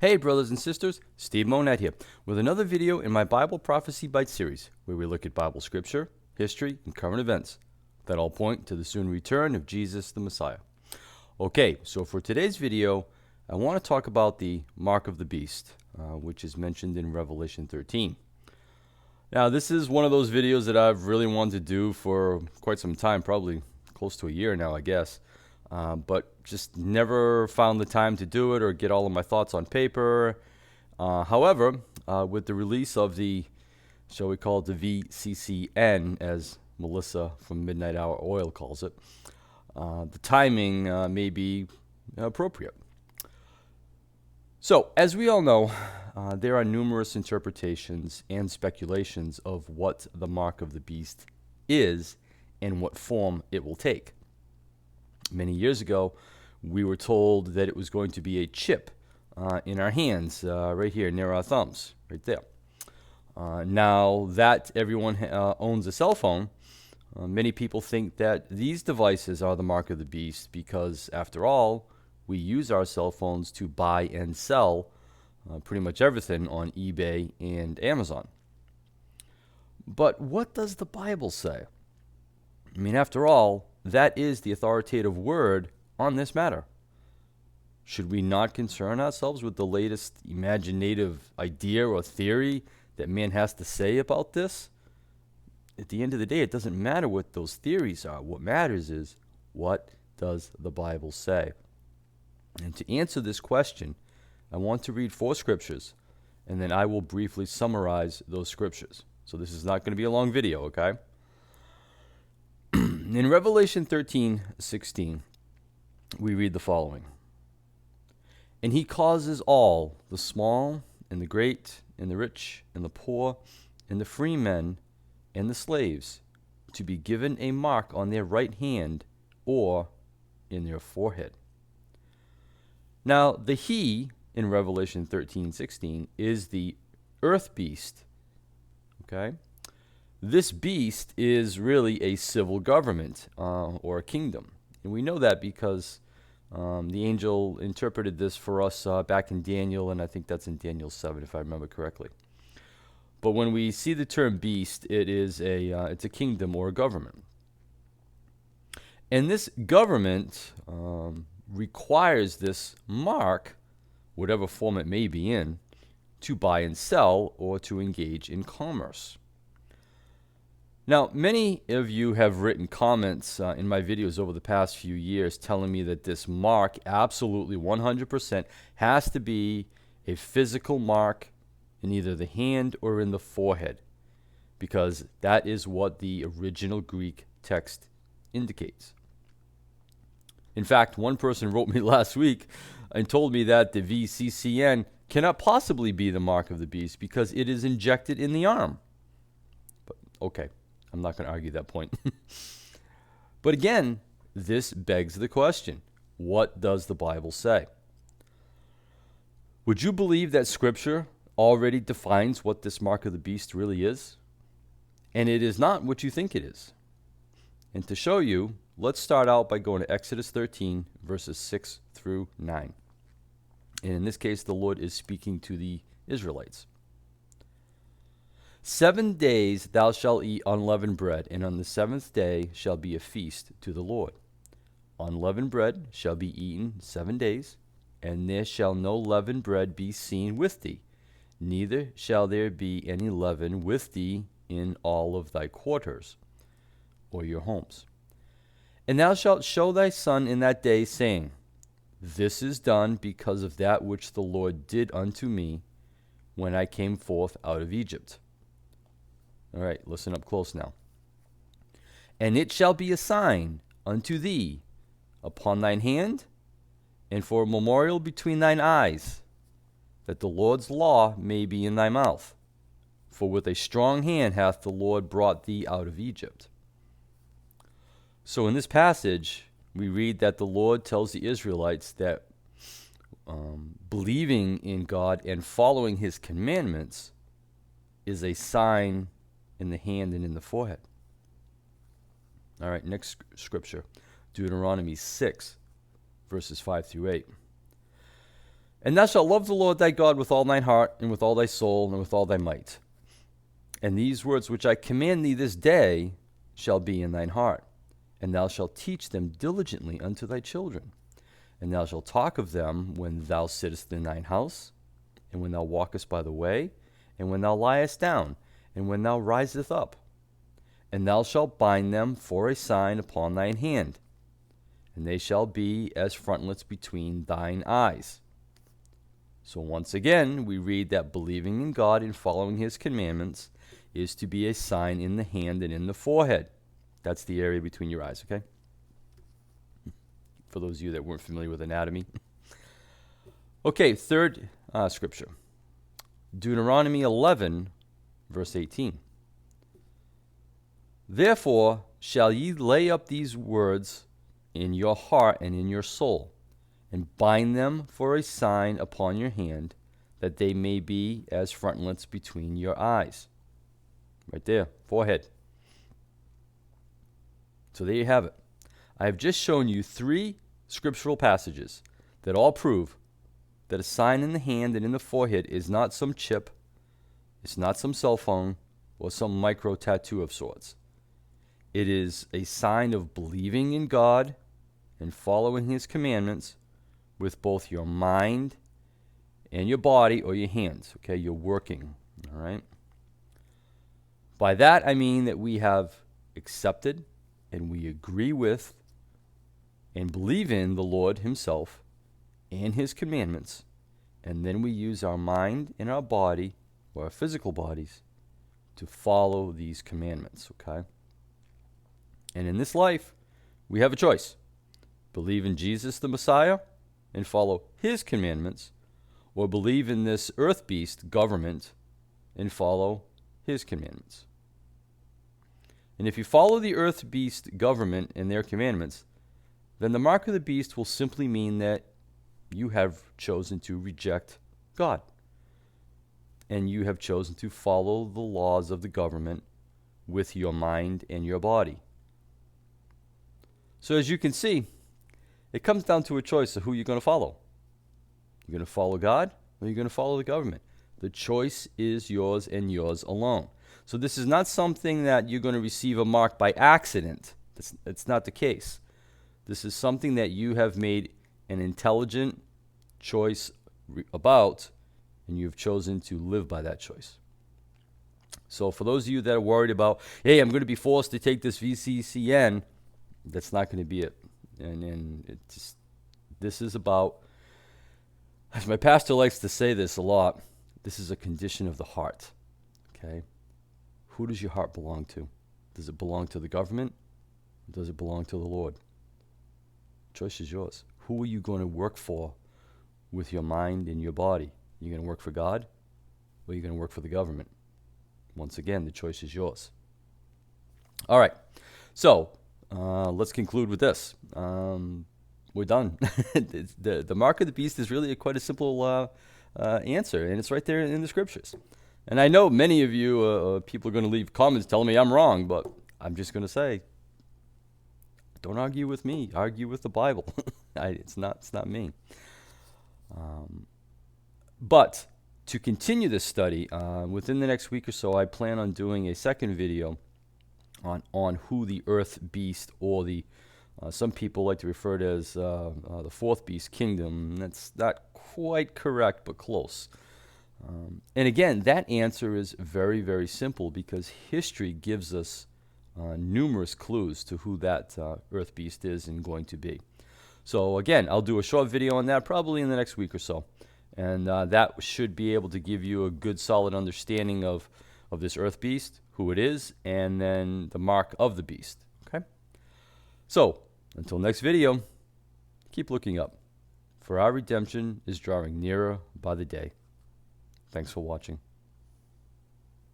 Hey brothers and sisters, Steve Monette here with another video in my Bible Prophecy Bite series where we look at Bible scripture, history, and current events that all point to the soon return of Jesus the Messiah. Okay, so for today's video, I want to talk about the mark of the beast, which is mentioned in Revelation 13. Now, this is one of those videos that I've really wanted to do for quite some time, probably close to a year now, I guess. But just never found the time to do it or get all of my thoughts on paper. However, with the release of the, shall we call it the VCCN, as Melissa from Midnight Hour Oil calls it, the timing may be appropriate. So, as we all know, there are numerous interpretations and speculations of what the mark of the beast is and what form it will take. Many years ago, we were told that it was going to be a chip in our hands, right here near our thumbs, right there. Now that everyone owns a cell phone, many people think that these devices are the mark of the beast because, after all, we use our cell phones to buy and sell pretty much everything on eBay and Amazon. But what does the Bible say? I mean, after all, that is the authoritative word on this matter. Should we not concern ourselves with the latest imaginative idea or theory that man has to say about this? At the end of the day, it doesn't matter what those theories are. What matters is, what does the Bible say? And to answer this question, I want to read 4 scriptures, and then I will briefly summarize those scriptures. So this is not going to be a long video, okay? In Revelation 13:16, we read the following. And he causes all, the small and the great and the rich and the poor and the free men and the slaves, to be given a mark on their right hand or in their forehead. Now, the he in Revelation 13:16 is the earth beast, okay? This beast is really a civil government or a kingdom. And we know that because the angel interpreted this for us back in Daniel, and I think that's in Daniel 7, if I remember correctly. But when we see the term beast, it's a kingdom or a government. And this government requires this mark, whatever form it may be in, to buy and sell or to engage in commerce. Now, many of you have written comments in my videos over the past few years telling me that this mark absolutely 100% has to be a physical mark in either the hand or in the forehead, because that is what the original Greek text indicates. In fact, one person wrote me last week and told me that the VCCN cannot possibly be the mark of the beast because it is injected in the arm. But okay. I'm not going to argue that point. But again, this begs the question, what does the Bible say? Would you believe that Scripture already defines what this mark of the beast really is? And it is not what you think it is. And to show you, let's start out by going to Exodus 13, verses 6 through 9. And in this case, the Lord is speaking to the Israelites. 7 days thou shalt eat unleavened bread, and on the 7th day shall be a feast to the Lord. Unleavened bread shall be eaten 7 days, and there shall no leavened bread be seen with thee, neither shall there be any leaven with thee in all of thy quarters, or your homes. And thou shalt show thy son in that day, saying, This is done because of that which the Lord did unto me when I came forth out of Egypt. All right, listen up close now. And it shall be a sign unto thee upon thine hand, and for a memorial between thine eyes, that the Lord's law may be in thy mouth. For with a strong hand hath the Lord brought thee out of Egypt. So in this passage, we read that the Lord tells the Israelites that believing in God and following his commandments is a sign in the hand and in the forehead. All right, next scripture, Deuteronomy 6, verses 5 through 8. And thou shalt love the Lord thy God with all thine heart, and with all thy soul, and with all thy might. And these words which I command thee this day shall be in thine heart, and thou shalt teach them diligently unto thy children. And thou shalt talk of them when thou sittest in thine house, and when thou walkest by the way, and when thou liest down, and when thou risest up. And thou shalt bind them for a sign upon thine hand, and they shall be as frontlets between thine eyes. So once again, we read that believing in God and following his commandments is to be a sign in the hand and in the forehead. That's the area between your eyes, okay? For those of you that weren't familiar with anatomy. Okay, third scripture. Deuteronomy 11, verse 18. Therefore shall ye lay up these words in your heart and in your soul, and bind them for a sign upon your hand, that they may be as frontlets between your eyes. Right there, forehead. So there you have it. I have just shown you 3 scriptural passages that all prove that a sign in the hand and in the forehead is not some chip, it's not some cell phone, or some micro tattoo of sorts. It is a sign of believing in God and following his commandments with both your mind and your body or your hands. Okay, you're working. All right. By that I mean that we have accepted and we agree with and believe in the Lord himself and his commandments, and then we use our mind and our body, or our physical bodies, to follow these commandments. Okay. And in this life, we have a choice. Believe in Jesus the Messiah and follow his commandments, or believe in this earth beast government and follow his commandments. And if you follow the earth beast government and their commandments, then the mark of the beast will simply mean that you have chosen to reject God, and you have chosen to follow the laws of the government with your mind and your body. So as you can see, it comes down to a choice of who you're going to follow. You're going to follow God, or you're going to follow the government. The choice is yours and yours alone. So this is not something that you're going to receive a mark by accident. It's not the case. This is something that you have made an intelligent choice about, and you've chosen to live by that choice. So for those of you that are worried about, hey, I'm going to be forced to take this VCCN, that's not going to be it. And this is about, as my pastor likes to say this a lot, this is a condition of the heart. Okay? Who does your heart belong to? Does it belong to the government? Or does it belong to the Lord? Choice is yours. Who are you going to work for with your mind and your body? You're going to work for God, or you're going to work for the government? Once again, the choice is yours. All right. So let's conclude with this. We're done. The mark of the beast is really quite a simple answer, and it's right there in the scriptures. And I know many of you people are going to leave comments telling me I'm wrong, but I'm just going to say, don't argue with me. Argue with the Bible. It's not me. But to continue this study, within the next week or so, I plan on doing a second video on who the earth beast, or the some people like to refer to as the fourth beast kingdom. That's not quite correct, but close. And again, that answer is very, very simple, because history gives us numerous clues to who that earth beast is and going to be. So again, I'll do a short video on that probably in the next week or so. And that should be able to give you a good solid understanding of this earth beast, who it is, and then the mark of the beast. Okay? So, until next video, keep looking up, for our redemption is drawing nearer by the day. Thanks for watching.